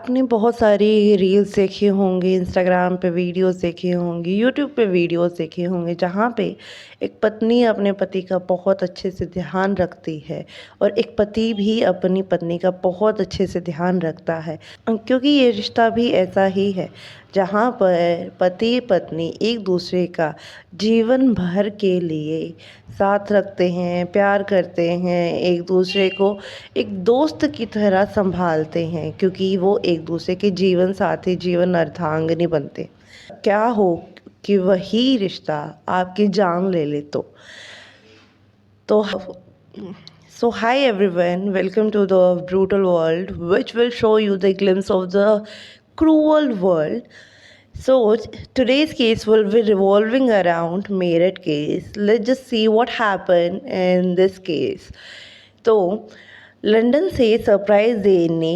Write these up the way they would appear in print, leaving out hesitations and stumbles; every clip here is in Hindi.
आपने बहुत सारी रील्स देखी होंगी, इंस्टाग्राम पे वीडियोस देखी होंगी, यूट्यूब पे वीडियोस देखे होंगे जहाँ पे एक पत्नी अपने पति का बहुत अच्छे से ध्यान रखती है और एक पति भी अपनी पत्नी का बहुत अच्छे से ध्यान रखता है। क्योंकि ये रिश्ता भी ऐसा ही है जहाँ पर पति पत्नी एक दूसरे का जीवन भर के लिए साथ रखते हैं, प्यार करते हैं, एक दूसरे को एक दोस्त की तरह संभालते हैं, क्योंकि वो एक दूसरे के जीवन साथी, जीवन अर्धांगिनी बनते। क्या हो कि वही रिश्ता आपकी जान ले ले तो so hi everyone, welcome to the brutal world which will show you the glimpse of the cruel world. So today's case will be revolving around Meerut case. Let's just see what happened in this case. तो लंदन से सरप्राइज देने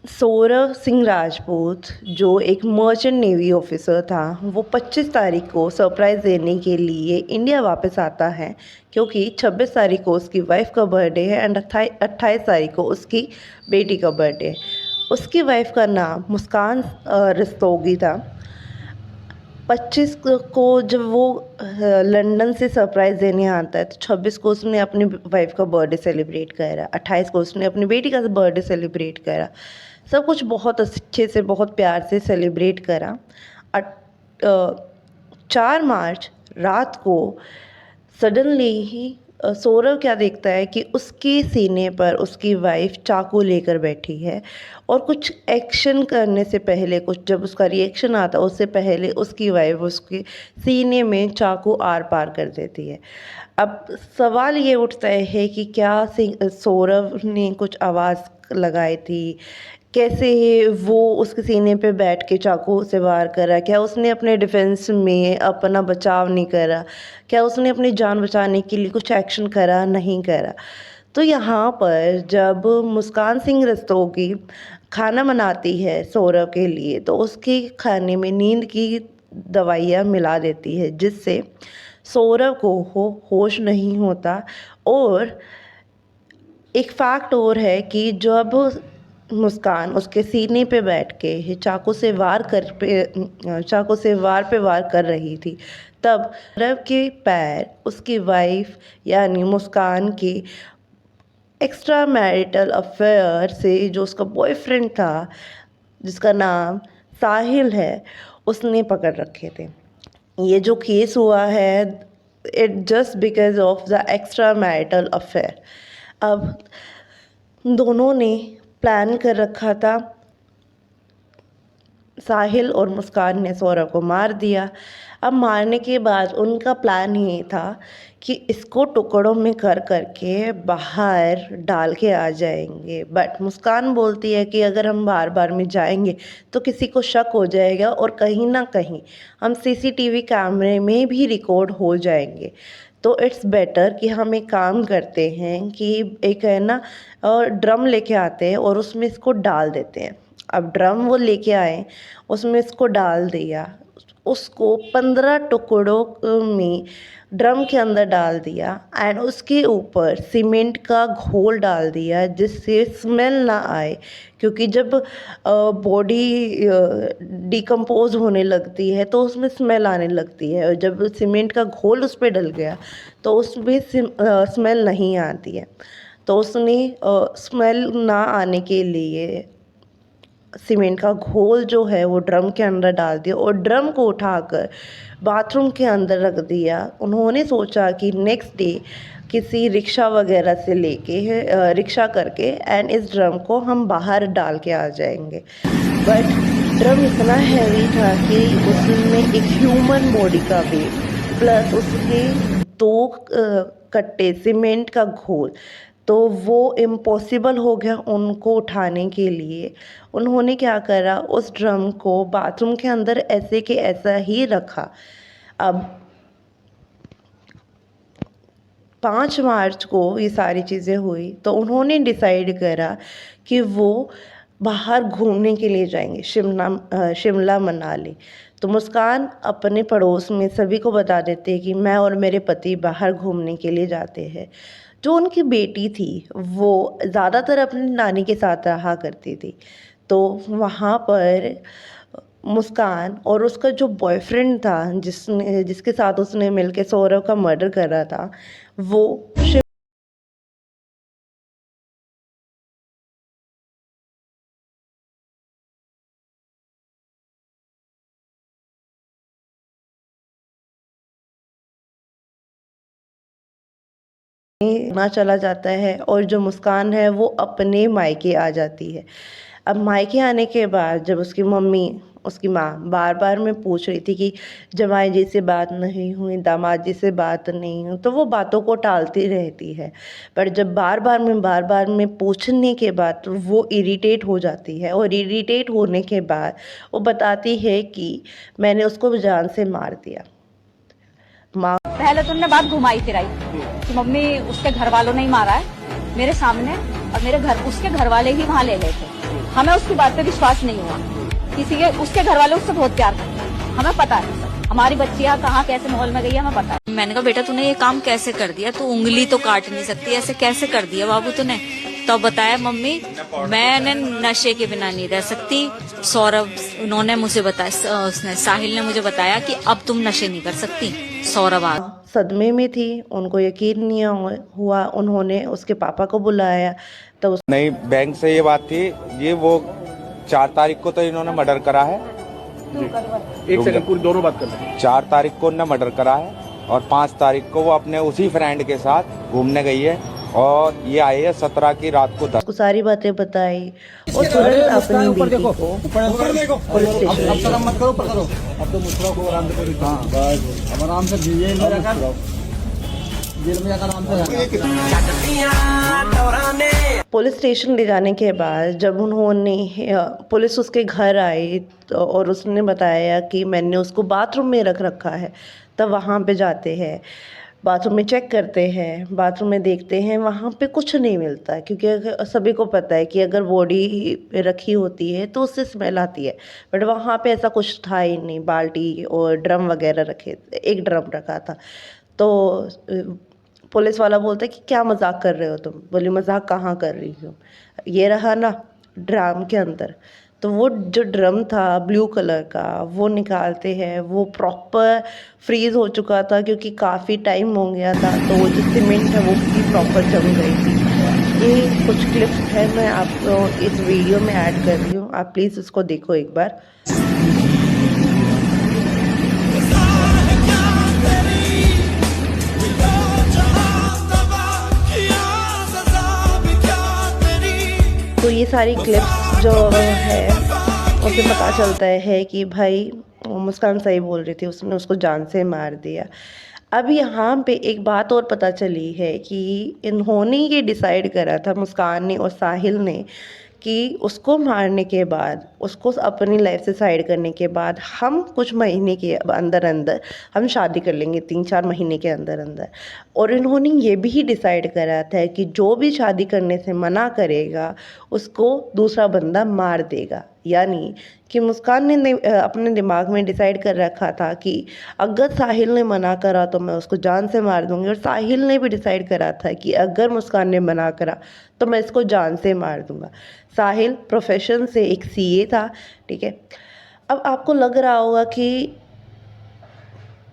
सौरव सिंह राजपूत, जो एक मर्चेंट नेवी ऑफिसर था, वो 25 तारीख को सरप्राइज़ देने के लिए इंडिया वापस आता है, क्योंकि 26 तारीख को उसकी वाइफ का बर्थडे है एंड 28 तारीख को उसकी बेटी का बर्थडे है। उसकी वाइफ का नाम मुस्कान रस्तोगी था। 25 को जब वो लंदन से सरप्राइज़ देने आता है, तो 26 को उसने अपनी वाइफ का बर्थडे सेलिब्रेट करा, 28 को उसने अपनी बेटी का बर्थडे सेलिब्रेट करा। सब कुछ बहुत अच्छे से, बहुत प्यार से सेलिब्रेट करा। 4 मार्च रात को सडनली ही सौरव क्या देखता है कि उसके सीने पर उसकी वाइफ चाकू लेकर बैठी है, और कुछ एक्शन करने से पहले, कुछ जब उसका रिएक्शन आता है उससे पहले उसकी वाइफ उसके सीने में चाकू आर पार कर देती है। अब सवाल ये उठता है कि क्या सौरव ने कुछ आवाज़ लगाई थी, कैसे वो उसके सीने पे बैठ के चाकू से वार करा, क्या उसने अपने डिफेंस में अपना बचाव नहीं करा, क्या उसने अपनी जान बचाने के लिए कुछ एक्शन करा, नहीं करा। तो यहाँ पर जब मुस्कान सिंह रस्तोगी खाना बनाती है सौरव के लिए, तो उसके खाने में नींद की दवाइयाँ मिला देती है, जिससे सौरव को होश नहीं होता। और एक फैक्ट और है कि जब मुस्कान उसके सीने पे बैठ के चाकू से वार कर रही थी, तब सौरव के पैर उसकी वाइफ यानी मुस्कान के एक्स्ट्रा मैरिटल अफेयर से, जो उसका बॉयफ्रेंड था जिसका नाम साहिल है, उसने पकड़ रखे थे। ये जो केस हुआ है, it just because of the extra marital affair. अब दोनों ने प्लान कर रखा था, साहिल और मुस्कान ने सौरव को मार दिया। अब मारने के बाद उनका प्लान ये था कि इसको टुकड़ों में कर करके बाहर डाल के आ जाएंगे, बट मुस्कान बोलती है कि अगर हम बार बार में जाएंगे तो किसी को शक हो जाएगा और कहीं ना कहीं हम सीसीटीवी कैमरे में भी रिकॉर्ड हो जाएंगे। तो इट्स बेटर कि हम एक काम करते हैं कि एक है ना ड्रम लेके आते हैं और उसमें इसको डाल देते हैं। अब ड्रम वो लेके आए, उसमें इसको डाल दिया, उसको 15 टुकड़ों में ड्रम के अंदर डाल दिया एंड उसके ऊपर सीमेंट का घोल डाल दिया, जिससे स्मेल ना आए, क्योंकि जब बॉडी डिकम्पोज होने लगती है तो उसमें स्मेल आने लगती है, और जब सीमेंट का घोल उस पर डल गया तो उसमें स्मेल नहीं आती है। तो उसने स्मेल ना आने के लिए सीमेंट का घोल जो है वो ड्रम के अंदर डाल दिया और ड्रम को उठाकर बाथरूम के अंदर रख दिया। उन्होंने सोचा कि नेक्स्ट डे किसी रिक्शा वगैरह से लेके रिक्शा करके एंड इस ड्रम को हम बाहर डाल के आ जाएंगे, बट ड्रम इतना हैवी था कि उसमें एक ह्यूमन बॉडी का वेट प्लस उसके 2 कट्टे सीमेंट का घोल, तो वो इम्पॉसिबल हो गया उनको उठाने के लिए। उन्होंने क्या करा, उस ड्रम को बाथरूम के अंदर ऐसे के ऐसा ही रखा। अब 5 मार्च को ये सारी चीज़ें हुई, तो उन्होंने डिसाइड करा कि वो बाहर घूमने के लिए जाएंगे, शिमला मनाली। तो मुस्कान अपने पड़ोस में सभी को बता देते कि मैं और मेरे पति बाहर घूमने के लिए जाते हैं। जो उनकी बेटी थी वो ज़्यादातर अपनी नानी के साथ रहा करती थी, तो वहाँ पर मुस्कान और उसका जो बॉयफ्रेंड था जिसके साथ उसने मिलके सौरव का मर्डर करा था, वो ना चला जाता है और जो मुस्कान है वो अपने मायके आ जाती है। अब मायके आने के बाद जब उसकी मम्मी, उसकी माँ बार बार में पूछ रही थी कि जमाई जी से बात नहीं हुई, दामाद जी से बात नहीं हुई, तो वो बातों को टालती रहती है। पर जब बार बार में पूछने के बाद तो वो इरिटेट हो जाती है और इरिटेट होने के बाद वो बताती है कि मैंने उसको जान से मार दिया। माँ पहले तो उन्होंने बात घुमाई फिराई कि मम्मी उसके घर वालों ने ही मारा है मेरे सामने, और उसके घर वाले ही वहाँ ले गए थे। हमें उसकी बात पे विश्वास नहीं हुआ। उसके घर वाले उससे बहुत प्यार करते हैं, हमें पता है। हमारी बच्चियाँ कहाँ कैसे माहौल में गई है हमें पता है। मैंने कहा बेटा तूने ये काम कैसे कर दिया, तू उंगली तो काट नहीं सकती, ऐसे कैसे कर दिया बाबू तूने। तो बताया मम्मी मैंने नशे के बिना नहीं रह सकती। सौरभ उन्होंने मुझे बताया, उसने साहिल ने मुझे बताया कि अब तुम नशे नहीं कर सकती। सौरभ आ सदमे में थी, उनको यकीन नहीं हुआ। उन्होंने उसके पापा को बुलाया तो नहीं, बैंक से ये बात थी, ये वो 4 तारीख को तो इन्होंने मर्डर करा है। एक सेकंड, पूरी दोनों बात कर रहे हैं। 4 तारीख को उन्होंने मर्डर करा है और 5 तारीख को वो अपने उसी फ्रेंड के साथ घूमने गई है और ये आई है 17 की रात को 10। उसको सारी बातें बताई और तुरंत अपनी बेटी को पुलिस स्टेशन मत करो, करो अब तो मुस्कुराओ को आराम से करो। हाँ बस अब आराम से जेल में जाकर आराम से। पुलिस स्टेशन ले जाने के बाद जब उन्होंने पुलिस उसके घर आई और उसने बताया कि मैंने उसको बाथरूम में रख रखा है, तब वहाँ पे जाते हैं, बाथरूम में चेक करते हैं, बाथरूम में देखते हैं, वहाँ पे कुछ नहीं मिलता है क्योंकि सभी को पता है कि अगर बॉडी रखी होती है तो उससे स्मेल आती है। बट वहाँ पे ऐसा कुछ था ही नहीं, बाल्टी और ड्रम वगैरह रखे, एक ड्रम रखा था। तो पुलिस वाला बोलता है कि क्या मजाक कर रहे हो तुम? बोली मजाक कहाँ कर रही हो, ये रहा ना ड्रम के अंदर। तो वो जो ड्रम था ब्लू कलर का वो निकालते हैं, वो प्रॉपर फ्रीज़ हो चुका था क्योंकि काफ़ी टाइम हो गया था, तो वो जो सीमेंट है वो भी प्रॉपर जम गई थी। ये कुछ क्लिप्स है, मैं आपको इस वीडियो में ऐड कर रही हूँ, आप प्लीज़ उसको देखो एक बार। तो ये सारी क्लिप्स जो है उससे पता चलता है कि भाई मुस्कान सही बोल रही थी, उसने उसको जान से मार दिया। अब यहाँ पे एक बात और पता चली है कि इन्होंने ये डिसाइड करा था, मुस्कान ने और साहिल ने, कि उसको मारने के बाद, उसको अपनी लाइफ से साइड करने के बाद हम कुछ महीने के अंदर अंदर हम शादी कर लेंगे, 3-4 महीने के अंदर अंदर। और इन्होंने ये भी डिसाइड करा था कि जो भी शादी करने से मना करेगा उसको दूसरा बंदा मार देगा। यानी कि मुस्कान ने अपने दिमाग में डिसाइड कर रखा था कि अगर साहिल ने मना करा तो मैं उसको जान से मार दूंगी, और साहिल ने भी डिसाइड करा था कि अगर मुस्कान ने मना करा तो मैं इसको जान से मार दूंगा। साहिल प्रोफेशन से एक सीए था, ठीक है। अब आपको लग रहा होगा कि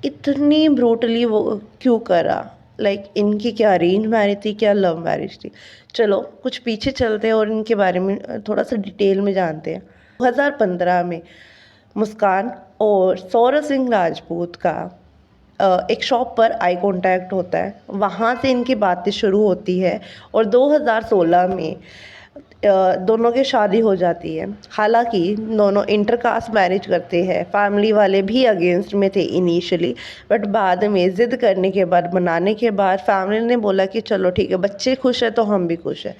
इतनी ब्रूटली वो क्यों करा, लाइक इनकी क्या अरेंज मैरिज थी, क्या लव मैरिज थी? चलो कुछ पीछे चलते हैं और इनके बारे में थोड़ा सा डिटेल में जानते हैं। 2015 में मुस्कान और सौरभ सिंह राजपूत का एक शॉप पर आई कांटेक्ट होता है, वहाँ से इनकी बातें शुरू होती है और 2016 में दोनों की शादी हो जाती है। हालांकि दोनों इंटरकास्ट मैरिज करते हैं, फैमिली वाले भी अगेंस्ट में थे इनिशियली, बट बाद में ज़िद करने के बाद, मनाने के बाद फैमिली ने बोला कि चलो ठीक है, बच्चे खुश है तो हम भी खुश हैं।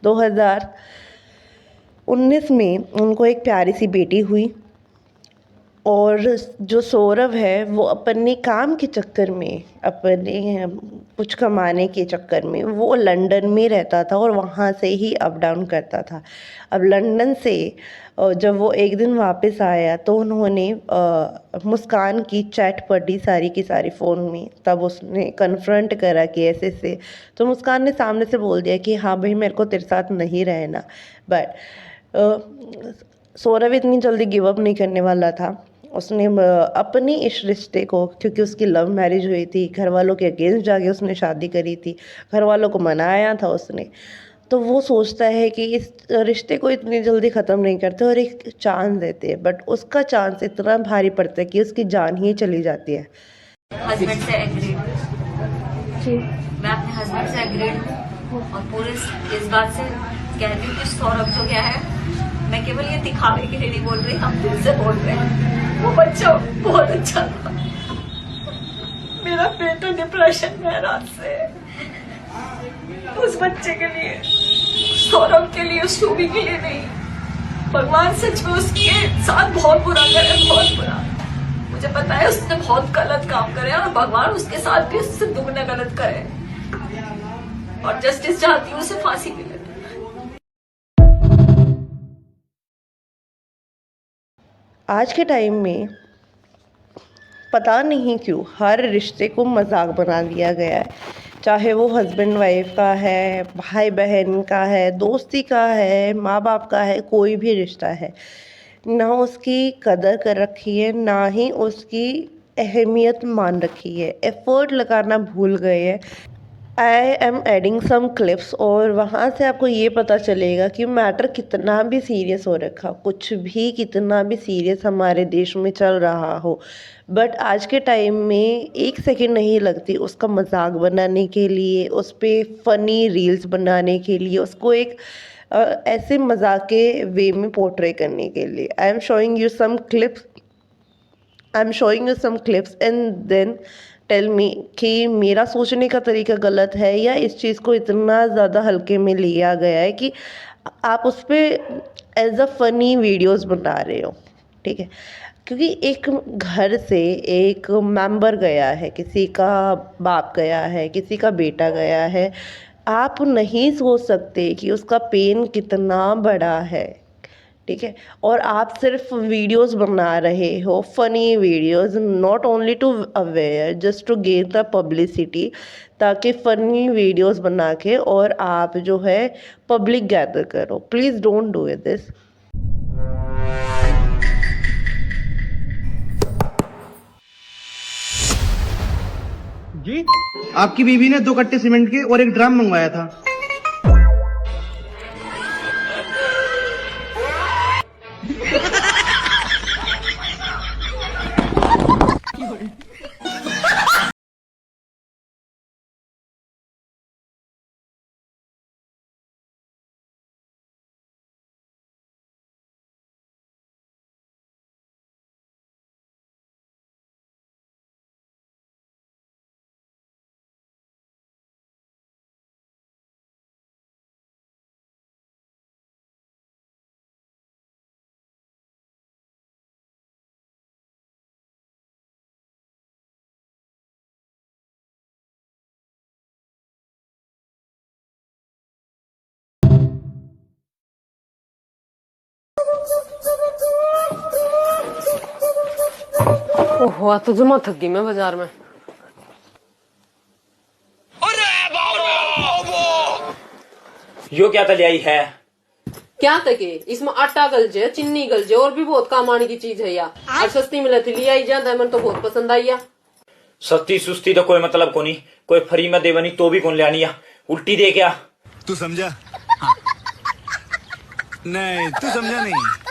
2019 में उनको एक प्यारी सी बेटी हुई और जो सौरभ है वो अपने काम के चक्कर में, अपने कुछ कमाने के चक्कर में वो लंदन में रहता था और वहाँ से ही अप डाउन करता था। अब लंदन से जब वो एक दिन वापस आया तो उन्होंने मुस्कान की चैट पढ़ी सारी की सारी फ़ोन में। तब उसने कन्फ्रंट करा कि ऐसे से, तो मुस्कान ने सामने से बोल दिया कि हाँ भाई मेरे को तेरे साथ नहीं रहना, बट सौरभ इतनी जल्दी गिव अप नहीं करने वाला था। उसने अपनी इस रिश्ते को, क्योंकि उसकी लव मैरिज हुई थी, घर वालों के अगेंस्ट जाके उसने शादी करी थी, घर वालों को मनाया था उसने, तो वो सोचता है कि इस रिश्ते को इतनी जल्दी ख़त्म नहीं करते और एक चांस देते हैं, बट उसका चांस इतना भारी पड़ता है कि उसकी जान ही चली जाती है। हस्बैंड से एग्रीड जी, मैं अपने हस्बैंड से एग्रीड हूँ और पूरे इस बात से कह रही हूँ कि सौरभ जो क्या है, मैं केवल ये दिखावे के लिए नहीं बोल रही, हम दिल से बोल रहे हैं। वो बच्चा बहुत अच्छा था। मेरा बेटा डिप्रेशन में है रात से। उस बच्चे के लिए, सौरभ के लिए, उस शोभी के लिए नहीं, भगवान सच में उसके साथ बहुत बुरा करे, बहुत बुरा। मुझे पता है उसने बहुत गलत काम करे और भगवान उसके साथ भी उससे दुगना गलत करे और जस्टिस चाहती हूँ उसे फांसी मिले। आज के टाइम में पता नहीं क्यों हर रिश्ते को मजाक बना दिया गया है, चाहे वो हस्बैंड वाइफ का है, भाई बहन का है, दोस्ती का है, माँ बाप का है, कोई भी रिश्ता है, ना उसकी कदर कर रखी है, ना ही उसकी अहमियत मान रखी है, एफर्ट लगाना भूल गए हैं। I am adding some clips और वहाँ से आपको ये पता चलेगा कि मैटर कितना भी सीरियस हो रखा, कुछ भी कितना भी सीरियस हमारे देश में चल रहा हो, बट आज के टाइम में एक सेकंड नहीं लगती उसका मजाक बनाने के लिए, उस पर फ़नी रील्स बनाने के लिए, उसको एक ऐसे मजाक के वे में पोर्ट्रे करने के लिए। I am showing you some clips and then tell me कि मेरा सोचने का तरीका गलत है या इस चीज़ को इतना ज़्यादा हल्के में लिया गया है कि आप उस पर एज अ फ़नी वीडियोस बना रहे हो, ठीक है। क्योंकि एक घर से एक मेंबर गया है, किसी का बाप गया है, किसी का बेटा गया है, आप नहीं सोच सकते कि उसका पेन कितना बड़ा है, ठीक है। और आप सिर्फ वीडियोस बना रहे हो, funny videos, not only to aware, just to gain the publicity, ताकि फ़नी वीडियोस बना के और आप जो है पब्लिक गैदर करो। Please don't do this. जी, आपकी बीवी ने 2 कट्टे सीमेंट के और एक ड्रम मंगवाया था। ओहो, आज तो जमा थक गई मैं बाजार में। यो क्या तले आई है? क्या तके, इसमें आटा गलजे, चीनी गलजे और भी बहुत काम आने की चीज है यार। और सस्ती मिले थी ले आई जाता है, मन तो बहुत पसंद आई है। सस्ती सुस्ती तो कोई मतलब को नहीं, कोई फ्री में देवनी तो भी कौन ले आनी उल्टी दे क्या? तू समझा? नहीं, तू समझा नहीं।